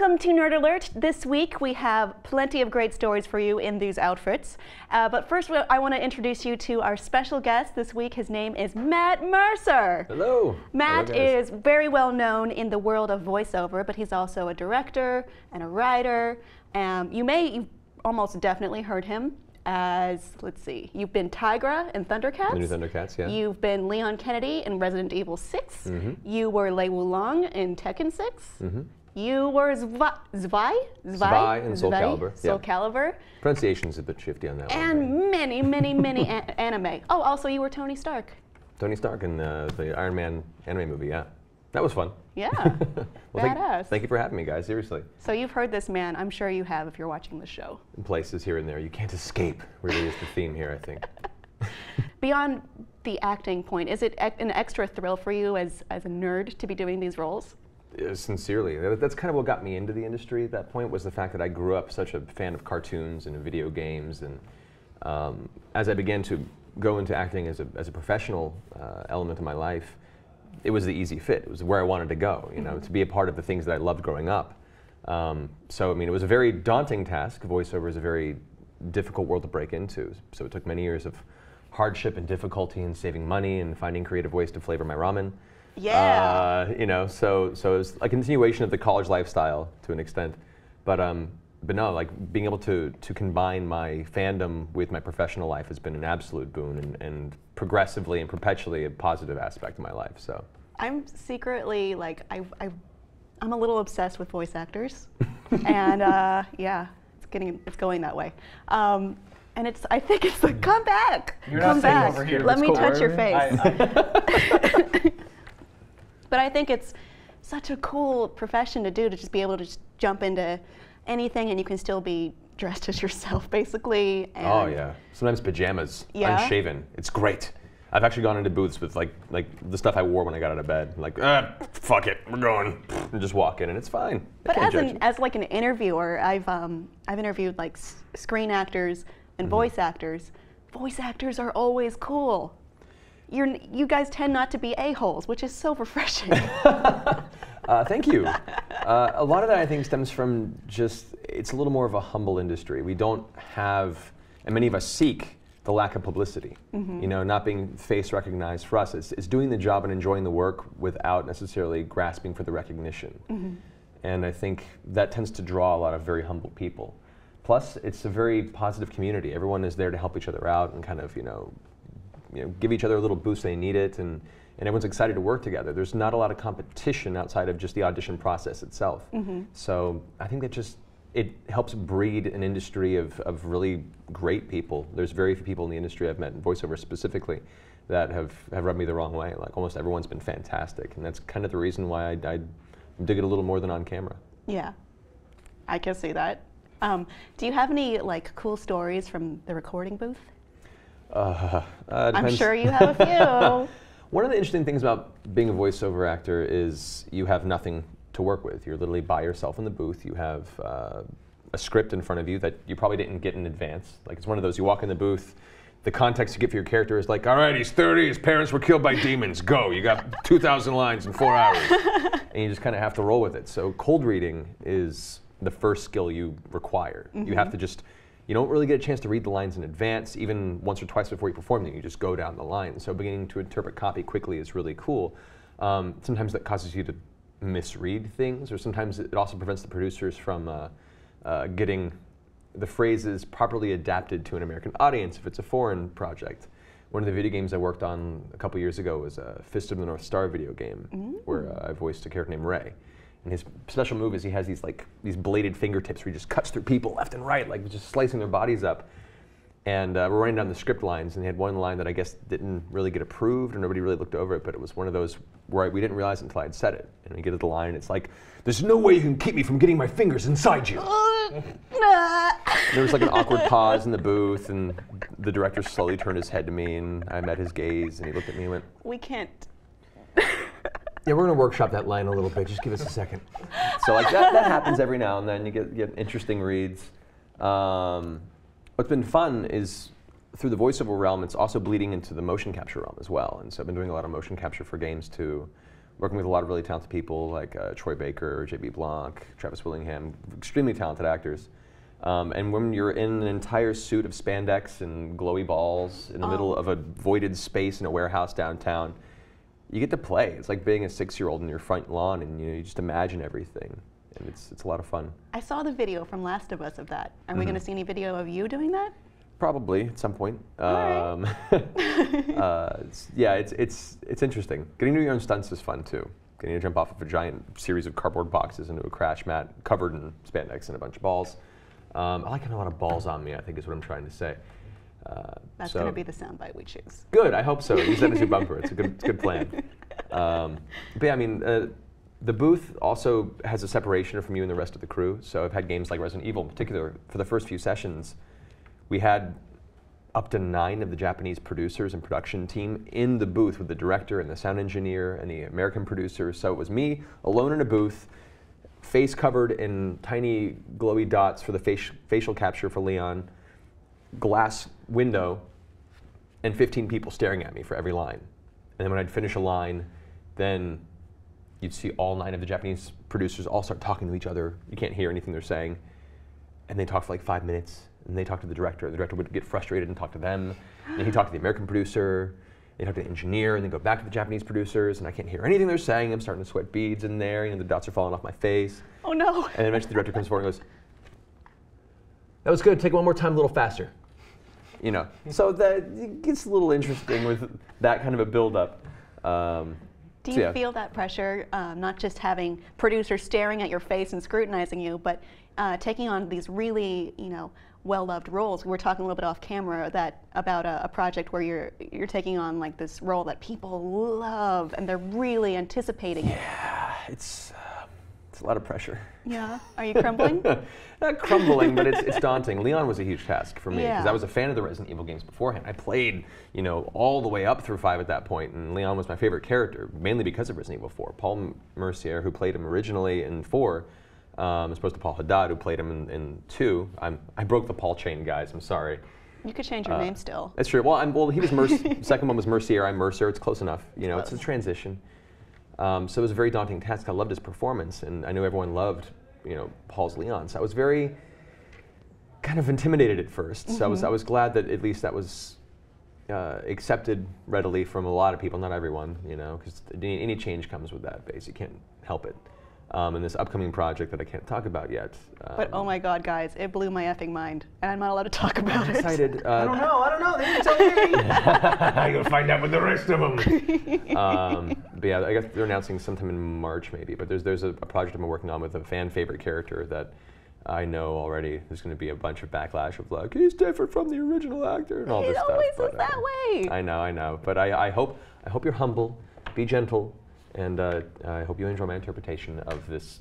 Welcome to Nerd Alert. This week we have plenty of great stories for you in these outfits. But first I want to introduce you to our special guest this week. His name is Matt Mercer. Hello. Matt is very well known in the world of voiceover, but he's also a director and a writer. You've almost definitely heard him as, let's see, you've been Tygra in Thundercats. The new Thundercats, yeah. You've been Leon Kennedy in Resident Evil 6. Mm-hmm. You were Lei Wulong in Tekken 6. Mm-hmm. You were Zwei in Soul Calibur. Soul Calibur. Pronunciation's a bit shifty on that one. And many anime. Oh, also you were Tony Stark. Tony Stark in the Iron Man anime movie, yeah. That was fun. Yeah, well, badass. Thank you for having me, guys, seriously. So you've heard this man, I'm sure you have if you're watching the show. In places here and there, you can't escape, really is the theme here, I think. Beyond the acting point, is it an extra thrill for you as a nerd to be doing these roles? Sincerely, that's kind of what got me into the industry at that point, was the fact that I grew up such a fan of cartoons and video games, and as I began to go into acting as a professional element of my life, it was the easy fit. It was where I wanted to go, you know, to be a part of the things that I loved growing up. So I mean, it was a very daunting task. Voiceover is a very difficult world to break into, so it took many years of hardship and difficulty and saving money and finding creative ways to flavor my ramen. Yeah. You know, so it was a continuation of the college lifestyle to an extent, but no, like being able to combine my fandom with my professional life has been an absolute boon, and progressively and perpetually a positive aspect of my life. So I'm secretly like I'm a little obsessed with voice actors, and yeah, it's going that way. And I think it's like, come back, You're come not sitting back. over here. Let me touch your face. I But I think it's such a cool profession to do, to just be able to just jump into anything and you can still be dressed as yourself, basically. And oh yeah, sometimes pajamas, yeah? unshaven. It's great. I've actually gone into booths with like the stuff I wore when I got out of bed. Like, fuck it, we're going, and just walk in, and it's fine. But as like an interviewer, I've interviewed like screen actors and voice actors. Voice actors are always cool. You guys tend not to be a-holes, which is so refreshing. Thank you. A lot of that, I think, stems from just, it's a little more of a humble industry. We don't have, and many of us seek, the lack of publicity. You know, not being face recognized for us. It's doing the job and enjoying the work without necessarily grasping for the recognition. And I think that tends to draw a lot of very humble people. Plus, it's a very positive community. Everyone is there to help each other out and kind of, you know, give each other a little boost when they need it, and everyone's excited to work together. There's not a lot of competition outside of just the audition process itself. So I think that it helps breed an industry of really great people. There's very few people in the industry I've met, in voiceover specifically, that have rubbed me the wrong way. Like almost everyone's been fantastic, and that's kind of the reason why I dig it a little more than on camera. Yeah, I can see that. Do you have any like cool stories from the recording booth? I'm sure you have a few. One of the interesting things about being a voiceover actor is you have nothing to work with. You're literally by yourself in the booth. You have a script in front of you that you probably didn't get in advance. Like it's one of those, you walk in the booth, the context you get for your character is like, all right, he's 30, his parents were killed by demons, go. You got 2,000 lines in 4 hours. And you just kind of have to roll with it. So cold reading is the first skill you require. You have to just, you don't really get a chance to read the lines in advance, even once or twice before you perform them. You just go down the line. So beginning to interpret copy quickly is really cool. Sometimes that causes you to misread things, or sometimes it also prevents the producers from getting the phrases properly adapted to an American audience if it's a foreign project. One of the video games I worked on a couple years ago was a Fist of the North Star video game, where I voiced a character named Ray. And his special move is he has these bladed fingertips where he just cuts through people left and right, like just slicing their bodies up. And we're running down the script lines, and they had one line that I guess didn't really get approved, or nobody really looked over it, but it was one of those where we didn't realize until I'd said it. And we get to the line, and it's like, there's no way you can keep me from getting my fingers inside you. There was like an awkward pause in the booth, and the director slowly turned his head to me, and I met his gaze, and he looked at me and went, we can't. Yeah, we're gonna workshop that line a little bit, just give us a second. So like that happens every now and then, you get interesting reads. What's been fun is, through the voiceover realm, it's also bleeding into the motion capture realm as well. And so I've been doing a lot of motion capture for games too, working with a lot of really talented people like Troy Baker, J.B. Blanc, Travis Willingham, extremely talented actors. And when you're in an entire suit of spandex and glowy balls in the middle of a voided space in a warehouse downtown, you get to play. It's like being a 6-year-old in your front lawn, and you just imagine everything. And it's a lot of fun. I saw the video from Last of Us of that. Are we going to see any video of you doing that? Probably at some point. Right. Yeah, it's interesting. Getting to do your own stunts is fun too. Getting to jump off of a giant series of cardboard boxes into a crash mat covered in spandex and a bunch of balls. I like having a lot of balls on me, I think is what I'm trying to say. That's going to be the soundbite we choose. Good, I hope so. Use that as your bumper. It's a good plan. But yeah, I mean, the booth also has a separation from you and the rest of the crew. So I've had games like Resident Evil in particular. For the first few sessions, we had up to 9 of the Japanese producers and production team in the booth with the director and the sound engineer and the American producers. So it was me alone in a booth, face covered in tiny glowy dots for the facial capture for Leon, glass window, and 15 people staring at me for every line. And then when I'd finish a line, then you'd see all 9 of the Japanese producers all start talking to each other. You can't hear anything they're saying. And they talk for like 5 minutes. And they talk to the director. The director would get frustrated and talk to them. And he'd talk to the American producer. They talk to the engineer, and then go back to the Japanese producers. And I can't hear anything they're saying. I'm starting to sweat beads in there. You know, the dots are falling off my face. Oh no! And then eventually the director comes forward and goes, "That was good. Take it one more time, a little faster." You know. So that it gets a little interesting with that kind of a build-up. Do you feel that pressure, not just having producers staring at your face and scrutinizing you, but taking on these really, well-loved roles? We were talking a little bit off camera about a project where you're taking on like this role that people love and they're really anticipating it. Yeah, it's a lot of pressure. Yeah. Are you crumbling? Not crumbling, but it's daunting. Leon was a huge task for me because Yeah. I was a fan of the Resident Evil games beforehand. I played, all the way up through 5 at that point, and Leon was my favorite character, mainly because of Resident Evil 4. Paul Mercer, who played him originally in 4, as opposed to Paul Haddad, who played him in 2. I broke the Paul chain, guys. I'm sorry. You could change your name still. That's true. Well, he was Mercer. Second one was Mercier. I'm Mercer. It's close enough. It's a transition. So it was a very daunting task. I loved his performance, and I knew everyone loved, Paul's Leon. So I was very kind of intimidated at first. Mm-hmm. So I was glad that at least that was accepted readily from a lot of people, not everyone, because any change comes with that base. You can't help it. And this upcoming project that I can't talk about yet. But oh my God, guys, it blew my effing mind, and I'm not allowed to talk about it. I'm excited. I don't know. They didn't tell me. You'll find out with the rest of them. But yeah, I guess they're announcing sometime in March maybe. But there's a project I'm working on with a fan favorite character that I know already. There's going to be a bunch of backlash of like, he's different from the original actor and all this stuff. It always is that way. I know. But I hope you're humble, be gentle. And I hope you enjoy my interpretation of this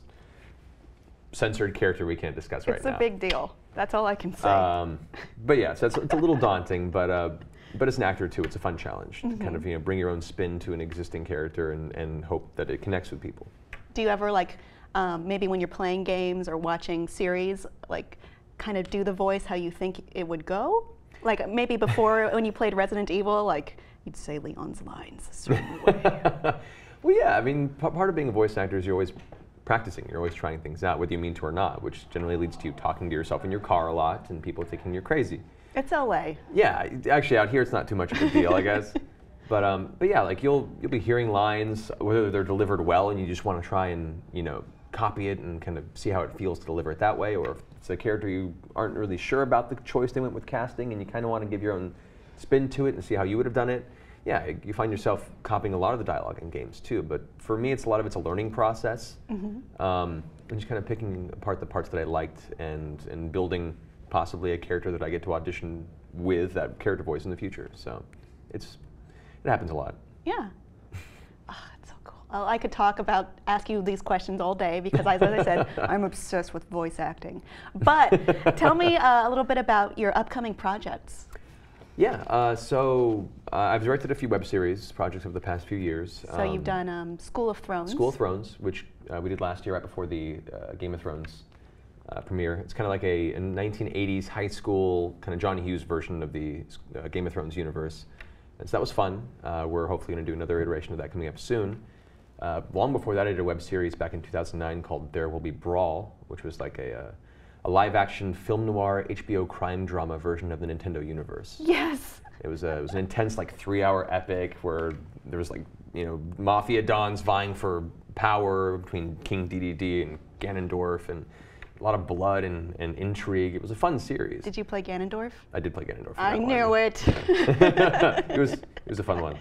censored character we can't discuss right now. It's a big deal. That's all I can say. But yeah, so it's a little daunting, but as an actor too, it's a fun challenge to kind of bring your own spin to an existing character and hope that it connects with people. Do you ever maybe when you're playing games or watching series, kind of do the voice how you think it would go? Like maybe before when you played Resident Evil, you'd say Leon's lines a certain way. Well, yeah, I mean, part of being a voice actor is you're always practicing. You're always trying things out, whether you mean to or not, which generally leads to you talking to yourself in your car a lot and people thinking you're crazy. It's LA. Yeah, actually out here it's not too much of a deal, I guess. But yeah, you'll be hearing lines, whether they're delivered well and you just want to try and, copy it and kind of see how it feels to deliver it that way, or if it's a character you aren't really sure about the choice they went with casting and you kind of want to give your own spin to it and see how you would have done it. Yeah, you find yourself copying a lot of the dialogue in games too, but for me a lot of it's a learning process. And just kind of picking apart the parts that I liked and building possibly a character that I get to audition with that character voice in the future. So it happens a lot. Yeah. It's so cool. I could ask you these questions all day because as I said, I'm obsessed with voice acting. But tell me a little bit about your upcoming projects. Yeah, so I've directed a few web series projects over the past few years. So you've done School of Thrones. School of Thrones, which we did last year right before the Game of Thrones premiere. It's kind of like a 1980s high school kind of John Hughes version of the Game of Thrones universe. And so that was fun. We're hopefully going to do another iteration of that coming up soon. Long before that, I did a web series back in 2009 called There Will Be Brawl, which was like a live-action film noir HBO crime drama version of the Nintendo universe. Yes. It was an intense, like 3-hour epic where there was like, you know, mafia dons vying for power between King DDD and Ganondorf, and a lot of blood and intrigue. It was a fun series. Did you play Ganondorf? I did play Ganondorf. I knew it. It was a fun one.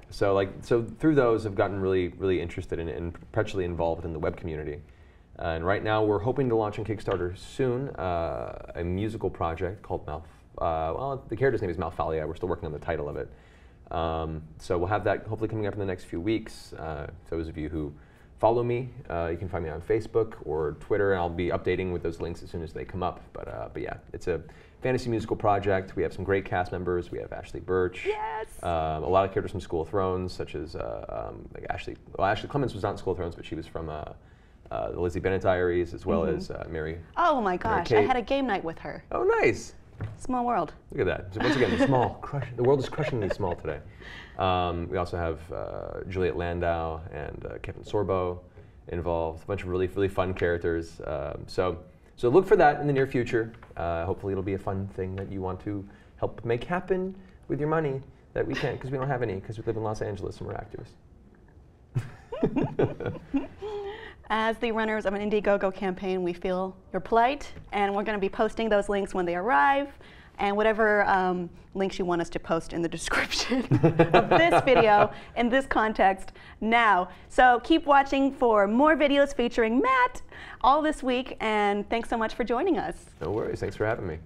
So through those, I've gotten really interested in and perpetually involved in the web community. And right now, we're hoping to launch on Kickstarter soon a musical project called well, the character's name is Malfalia. We're still working on the title of it. So we'll have that hopefully coming up in the next few weeks. Those of you who follow me, you can find me on Facebook or Twitter, and I'll be updating with those links as soon as they come up. But yeah, it's a fantasy musical project. We have some great cast members. We have Ash Burch. Yes. A lot of characters from School of Thrones, such as like Ashley. Well, Ashley Clemens was not in School of Thrones, but she was from the Lizzie Bennet Diaries, as well as Mary. Oh my gosh, I had a game night with her. Oh, nice. Small world. Look at that. So once again, the world is crushingly small today. We also have Juliet Landau and Kevin Sorbo involved. A bunch of really fun characters. So look for that in the near future. Hopefully it'll be a fun thing that you want to help make happen with your money that we can't, because we don't have any, because we live in Los Angeles and we're actors. As the runners of an Indiegogo campaign, we feel your plight, and we're going to be posting those links when they arrive, and whatever links you want us to post in the description of this video in this context now. So keep watching for more videos featuring Matt all this week, and thanks so much for joining us. No worries. Thanks for having me.